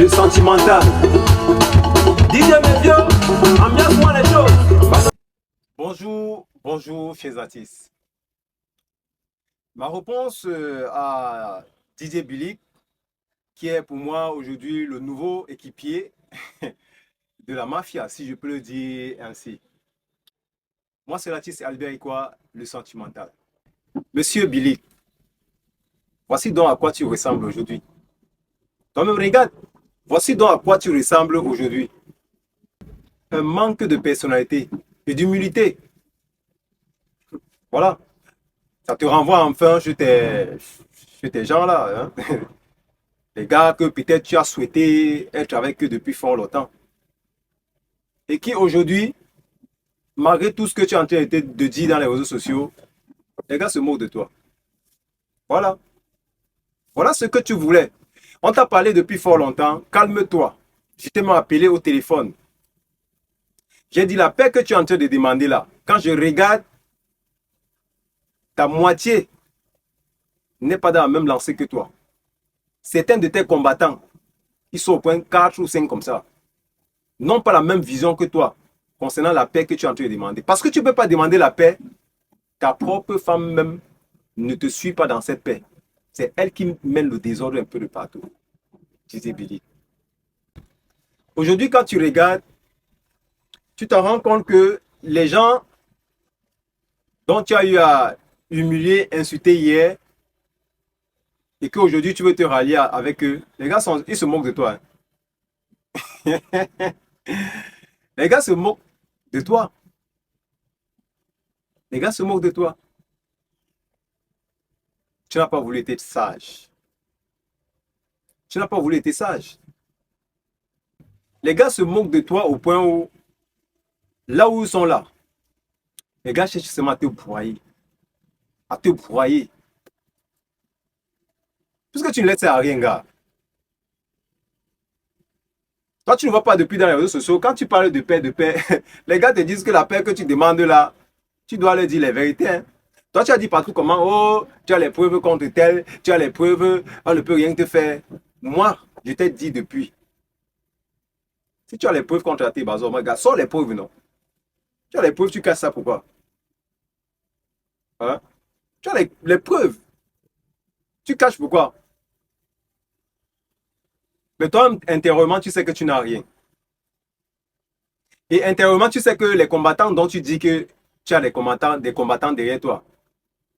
le sentimental. DJ Mévio, ambiance-moi les choses. Bonjour, chers artistes. Ma réponse à DJ Billy, qui est pour moi aujourd'hui le nouveau équipier de la mafia, si je peux le dire ainsi. Moi, c'est l'artiste Albert Ikwa, le sentimental. Monsieur Billy, voici donc à quoi tu ressembles aujourd'hui. Toi-même, regarde, voici donc à quoi tu ressembles aujourd'hui. Un manque de personnalité et d'humilité. Voilà. Ça te renvoie enfin chez tes gens-là. Hein? Les gars que peut-être tu as souhaité être avec eux depuis fort longtemps. Et qui aujourd'hui, malgré tout ce que tu es en train de dire dans les réseaux sociaux, les gars se moquent de toi. Voilà. Voilà ce que tu voulais. On t'a parlé depuis fort longtemps. Calme-toi. Je t'ai appelé au téléphone. J'ai dit la paix que tu es en train de demander là. Quand je regarde, ta moitié n'est pas dans la même lancée que toi. Certains de tes combattants, ils sont au point 4 ou 5 comme ça, n'ont pas la même vision que toi concernant la paix que tu es en train de demander. Parce que tu ne peux pas demander la paix, ta propre femme même ne te suit pas dans cette paix. C'est elle qui mène le désordre un peu de partout. Disait Billy. Aujourd'hui, quand tu regardes, tu te rends compte que les gens dont tu as eu à humilier, insulter hier, et qu'aujourd'hui tu veux te rallier avec eux, les gars, ils se moquent de toi. Hein. Les gars se moquent de toi. Les gars se moquent de toi. Tu n'as pas voulu être sage. Tu n'as pas voulu être sage. Les gars se moquent de toi au point où, là où ils sont là, les gars cherchent seulement à te broyer. À te broyer. Puisque tu ne laisses à rien, gars. Toi, tu ne vois pas depuis dans les réseaux sociaux. Quand tu parles de paix, les gars te disent que la paix que tu demandes là, tu dois leur dire les vérités. Hein. Toi, tu as dit partout comment, oh, tu as les preuves contre tel, tu as les preuves, on ne peut rien te faire. Moi, je t'ai dit depuis. Si tu as les preuves contre tes bazars, gars, sors les preuves, non. Tu as les preuves, tu casses ça pourquoi? Hein? Tu as les preuves. Tu caches pourquoi? Mais toi, intérieurement, tu sais que tu n'as rien. Et intérieurement, tu sais que les combattants dont tu dis que tu as des combattants derrière toi,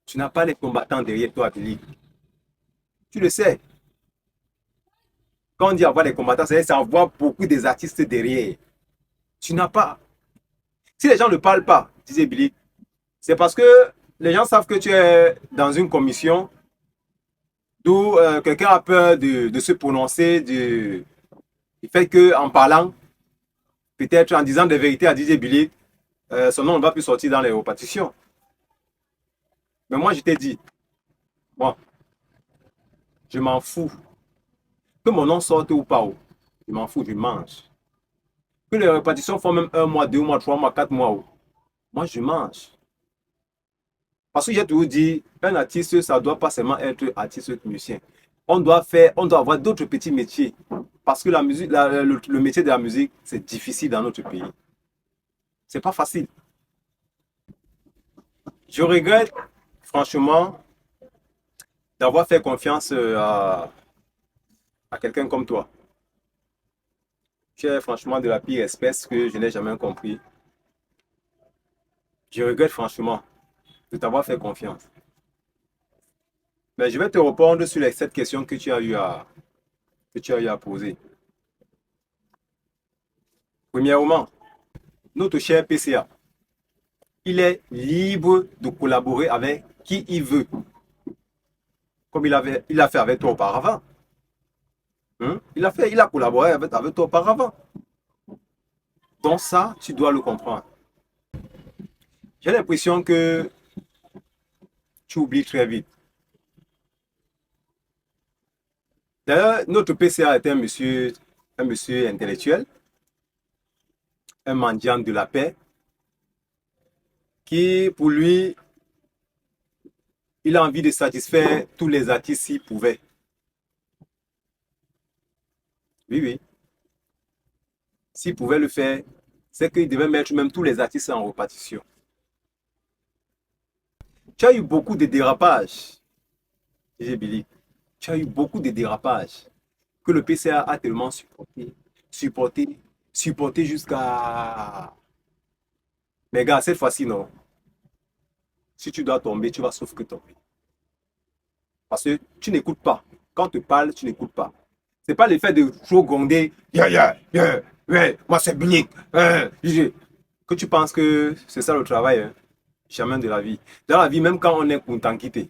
tu n'as pas les combattants derrière toi, Billy. Tu le sais. Quand on dit avoir des combattants, c'est avoir beaucoup des artistes derrière. Tu n'as pas. Si les gens ne parlent pas, disait Billy, c'est parce que les gens savent que tu es dans une commission d'où quelqu'un a peur de se prononcer, du fait qu'en parlant, peut-être en disant des vérités à DJ Billy, son nom ne va plus sortir dans les répartitions. Mais moi, je t'ai dit, bon, je m'en fous. Que mon nom sorte ou pas, je m'en fous, je mange. Que les répartitions font même 1 mois, 2 mois, 3 mois, 4 mois, moi, je mange. Parce que j'ai toujours dit, un artiste, ça ne doit pas seulement être artiste musicien. On doit avoir d'autres petits métiers. Parce que la musique, le métier de la musique, c'est difficile dans notre pays. C'est pas facile. Je regrette, franchement, d'avoir fait confiance à quelqu'un comme toi. Tu es franchement de la pire espèce que je n'ai jamais compris. Je regrette franchement de t'avoir fait confiance. Mais je vais te répondre sur cette question que tu as eu à poser. Premièrement, notre cher PCA, il est libre de collaborer avec qui il veut. Comme il a fait avec toi auparavant. Hein? Il a collaboré avec toi auparavant. Donc ça, tu dois le comprendre. J'ai l'impression que tu oublies très vite. D'ailleurs, notre PCA était un monsieur intellectuel, un mendiant de la paix, qui, pour lui, il a envie de satisfaire tous les artistes s'il pouvait. Oui, oui. S'il pouvait le faire, c'est qu'il devait mettre même tous les artistes en répartition. Tu as eu beaucoup de dérapages, DJ Billy. Tu as eu beaucoup de dérapages que le PCA a tellement supporté, supporté, supporté jusqu'à... Mais gars, cette fois-ci, non. Si tu dois tomber, tu vas sauf que tomber. Parce que tu n'écoutes pas. Quand on te parle, tu n'écoutes pas. Ce n'est pas l'effet de trop gronder. Yeah, yeah, yeah, ouais, moi c'est Binic. Que tu penses que c'est ça le travail. Hein? Jamais de la vie. Dans la vie, même quand on est content quitter,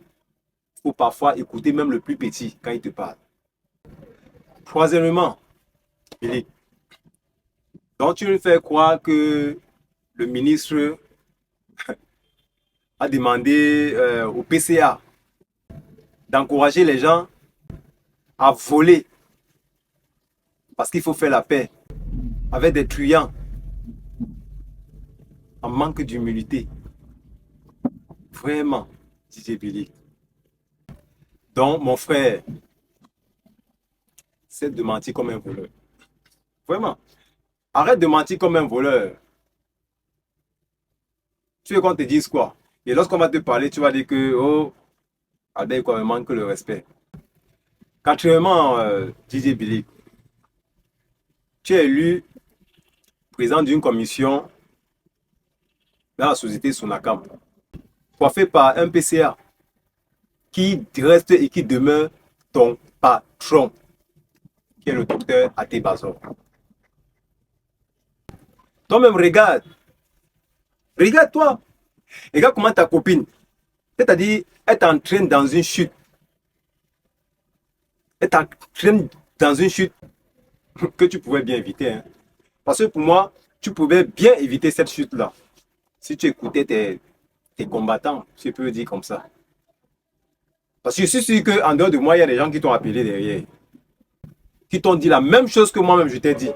il faut parfois écouter même le plus petit quand il te parle. Troisièmement, Billy, donc tu me fais croire que le ministre a demandé au PCA d'encourager les gens à voler parce qu'il faut faire la paix avec des truands en manque d'humilité. Vraiment, DJ Billy. Donc, mon frère, c'est de mentir comme un voleur. Vraiment. Arrête de mentir comme un voleur. Tu veux qu'on te dise quoi? Et lorsqu'on va te parler, tu vas dire que, oh, Albert, quoi, me manque le respect. Quatrièmement, DJ Billy, tu es élu président d'une commission dans la société Sonacam, coiffé par un PCA qui reste et qui demeure ton patron, qui est le docteur Até Bazor. Toi-même, regarde. Regarde-toi. Regarde comment ta copine, c'est-à-dire, elle t'entraîne dans une chute. Elle t'entraîne dans une chute que tu pouvais bien éviter. Hein. Parce que pour moi, tu pouvais bien éviter cette chute-là. Si tu écoutais tes combattants, si je peux le dire comme ça. Parce que je suis sûr qu'en dehors de moi, il y a des gens qui t'ont appelé derrière. Qui t'ont dit la même chose que moi-même je t'ai dit.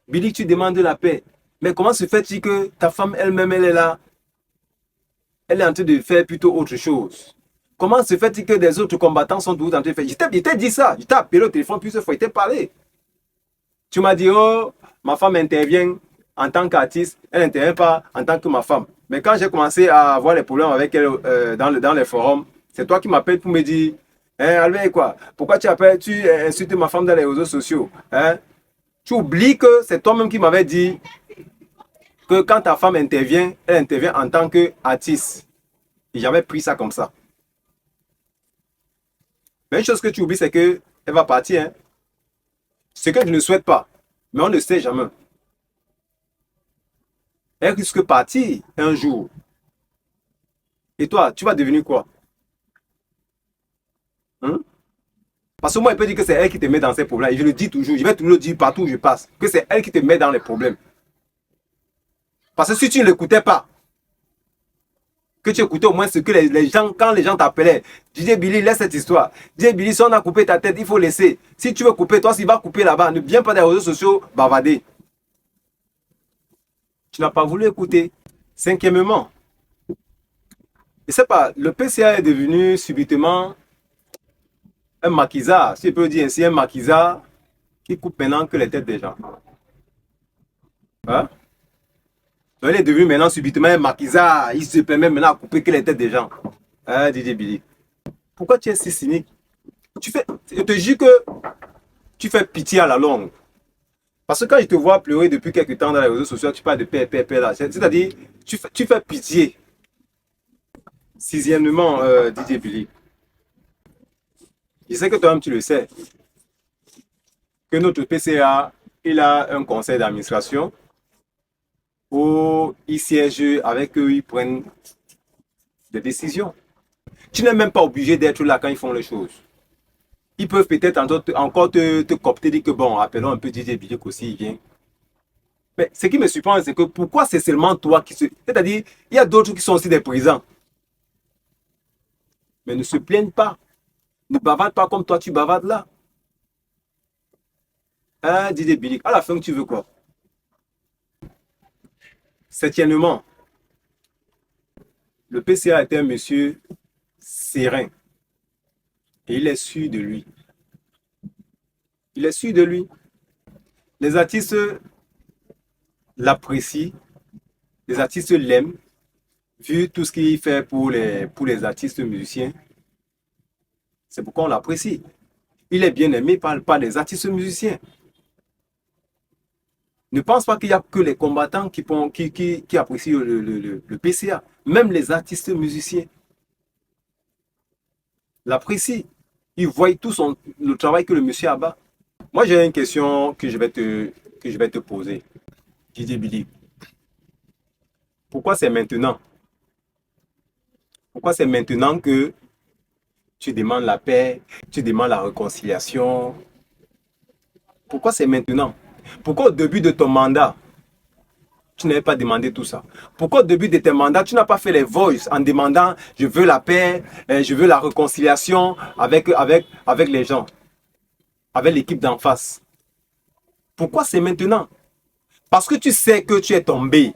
Billy, tu demandes la paix. Mais comment se fait-il que ta femme elle-même, elle est là? Elle est en train de faire plutôt autre chose. Comment se fait-il que des autres combattants sont tous en train de faire? Je t'ai dit ça. Je t'ai appelé au téléphone plusieurs fois, je t'ai parlé. Tu m'as dit, oh, ma femme intervient en tant qu'artiste, elle n'intervient pas en tant que ma femme. Mais quand j'ai commencé à avoir les problèmes avec elle dans les forums, c'est toi qui m'appelles pour me dire, hein, Albert, quoi, pourquoi tu appelles, tu insultes ma femme dans les réseaux sociaux, hein? Tu oublies que c'est toi-même qui m'avais dit que quand ta femme intervient, elle intervient en tant qu'artiste. Et j'avais pris ça comme ça. Mais une chose que tu oublies, c'est qu'elle va partir. Hein. Ce que je ne souhaite pas, mais on ne sait jamais. Elle risque de partir un jour. Et toi, tu vas devenir quoi? Hein? Parce que moi, il peut dire que c'est elle qui te met dans ces problèmes. Et je le dis toujours, je vais toujours le dire partout où je passe, que c'est elle qui te met dans les problèmes. Parce que si tu ne l'écoutais pas, que tu écoutais au moins ce que les gens, quand les gens t'appelaient, DJ Billy, laisse cette histoire. DJ Billy, si on a coupé ta tête, il faut laisser. Si tu veux couper, toi, s'il va couper là-bas, ne viens pas des réseaux sociaux bavarder. Tu n'as pas voulu écouter. Cinquièmement, je ne sais pas, le PCA est devenu subitement un maquisard, si je peux dire ainsi, un maquisard qui coupe maintenant que les têtes des gens. Hein? Donc, il est devenu maintenant subitement un maquisard, il se permet maintenant de couper que les têtes des gens. Hein, DJ Billy. Pourquoi tu es si cynique? Je te jure que tu fais pitié à la longue. Parce que quand je te vois pleurer depuis quelques temps dans les réseaux sociaux, tu parles de paix, paix, paix là. C'est-à-dire, tu fais pitié. Sixièmement, DJ Billy. Je sais que toi-même tu le sais. Que notre PCA, il a un conseil d'administration où ils siègent avec eux, ils prennent des décisions. Tu n'es même pas obligé d'être là quand ils font les choses. Ils peuvent peut-être encore te copter, dire que bon, appelons un peu DJ Billy aussi, il vient. Mais ce qui me surprend, c'est que pourquoi c'est seulement toi qui se... C'est-à-dire, il y a d'autres qui sont aussi des présents. Mais ne se plaignent pas. Ne bavarde pas comme toi, tu bavardes là. Hein, DJ Billy, à la fin, tu veux quoi? Septièmement, le PCA était un monsieur serein. Et il est sûr de lui. Il est sûr de lui. Les artistes l'apprécient, les artistes l'aiment, vu tout ce qu'il fait pour les artistes musiciens. C'est pourquoi on l'apprécie. Il est bien aimé par les artistes musiciens. Ne pense pas qu'il n'y a que les combattants qui apprécient le PCA. Même les artistes musiciens l'apprécient. Ils voient tout le travail que le monsieur a bas. Moi, j'ai une question que je vais te poser. DJ Billy, pourquoi c'est maintenant? Pourquoi c'est maintenant que tu demandes la paix, tu demandes la réconciliation? Pourquoi c'est maintenant? Pourquoi au début de ton mandat, tu n'avais pas demandé tout ça? Pourquoi au début de tes mandats, tu n'as pas fait les voices en demandant je veux la paix, je veux la réconciliation avec les gens, avec l'équipe d'en face? Pourquoi c'est maintenant? Parce que tu sais que tu es tombé.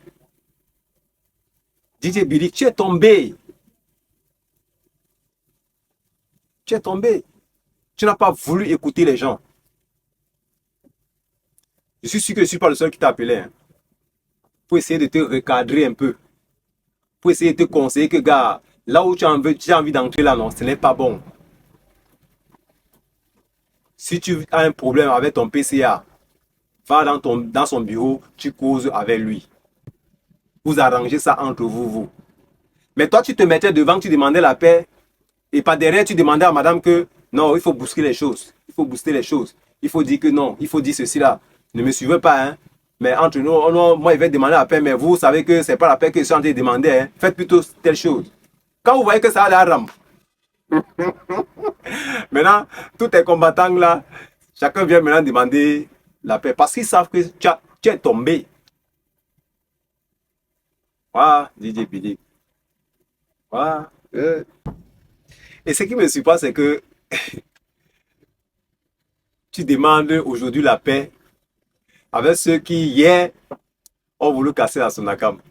DJ Billy, tu es tombé. Tu es tombé. Tu n'as pas voulu écouter les gens. Je suis sûr que je ne suis pas le seul qui t'a appelé. Hein, pour essayer de te recadrer un peu. Pour essayer de te conseiller que, gars, là où tu as envie d'entrer là, non, ce n'est pas bon. Si tu as un problème avec ton PCA, va dans son bureau, tu causes avec lui. Vous arrangez ça entre vous. Mais toi, tu te mettais devant, tu demandais la paix. Et par derrière, tu demandais à madame que non, il faut bousculer les choses. Il faut booster les choses. Il faut dire que non, il faut dire ceci là. Ne me suivez pas, hein. Mais entre nous, moi, il va demander la paix, mais vous savez que ce n'est pas la paix que je suis en train de demander. Hein. Faites plutôt telle chose. Quand vous voyez que ça a la rampe. Maintenant, tous tes combattants là, chacun vient maintenant demander la paix. Parce qu'ils savent que tu es tombé. Voilà, DJ Billy. Voilà. Et ce qui me surprend, c'est que tu demandes aujourd'hui la paix avec ceux qui, hier, ont voulu casser la Sonacam.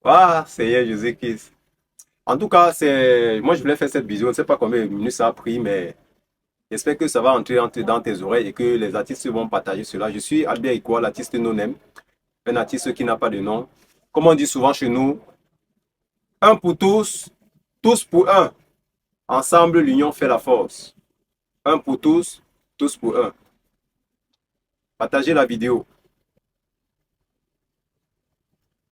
Ah, Seigneur Jésus-Christ. En tout cas, moi je voulais faire cette vision. Je ne sais pas combien de minutes ça a pris, mais j'espère que ça va entrer dans tes oreilles et que les artistes vont partager cela. Je suis Albert Ikwa, l'artiste no-name, un artiste qui n'a pas de nom. Comme on dit souvent chez nous, un pour tous, tous pour un. Ensemble, l'union fait la force. Un pour tous, tous pour un. Partagez la vidéo.